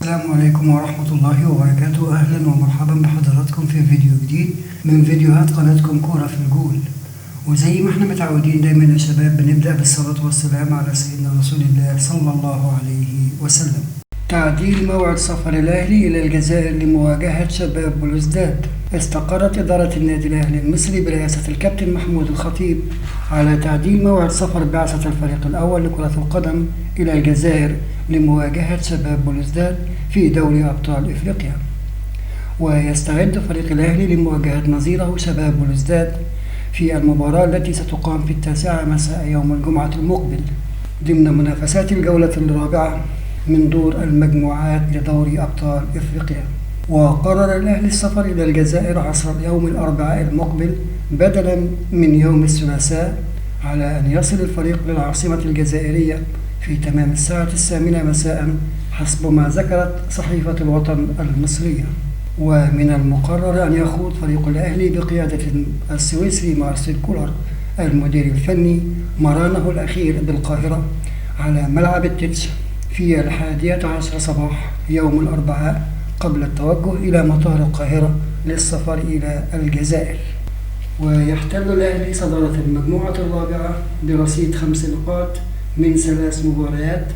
السلام عليكم ورحمة الله وبركاته. أهلا ومرحبا بحضراتكم في فيديو جديد من فيديوهات قناتكم كورة في الجول. وزي ما احنا متعودين دايما يا شباب بنبدأ بالصلاة والسلام على سيدنا رسول الله صلى الله عليه وسلم. تعديل موعد سفر الأهلي إلى الجزائر لمواجهة شباب بلوزداد. استقرت إدارة النادي الأهلي المصري برئاسة الكابتن محمود الخطيب على تعديل موعد سفر بعثة الفريق الأول لكرة القدم إلى الجزائر لمواجهة شباب بلوزداد في دوري أبطال إفريقيا. ويستعد فريق الأهلي لمواجهة نظيره شباب بلوزداد في المباراة التي ستقام في 9 مساء يوم الجمعة المقبل ضمن منافسات الجولة الرابعة من دور المجموعات لدوري أبطال إفريقيا. وقرر الأهلي السفر إلى الجزائر عصر يوم الأربعاء المقبل بدلا من يوم الثلاثاء، على أن يصل الفريق للعاصمة الجزائرية في تمام الساعة 8 مساء حسب ما ذكرت صحيفة الوطن المصرية. ومن المقرر أن يخوض فريق الأهلي بقيادة السويسري مارسيل كولر المدير الفني مرانه الأخير بالقاهرة على ملعب التتش في 11 صباح يوم الأربعاء قبل التوجه إلى مطار القاهرة للسفر إلى الجزائر. ويحتل الأهلي صدارة المجموعة الرابعة برصيد 5 نقاط من 3 مباريات،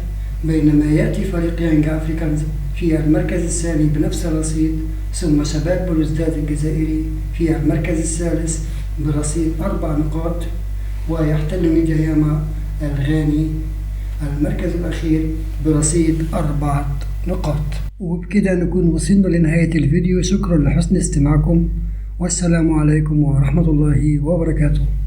بينما يأتي فريق يانج أفريكانز في المركز الثاني بنفس الرصيد، ثم شباب بلوزداد الجزائري في المركز الثالث برصيد 4 نقاط، ويحتل ميدياما الغاني المركز الأخير برصيد 4 نقاط. وبكده نكون وصلنا لنهاية الفيديو. شكرا لحسن استماعكم، والسلام عليكم ورحمة الله وبركاته.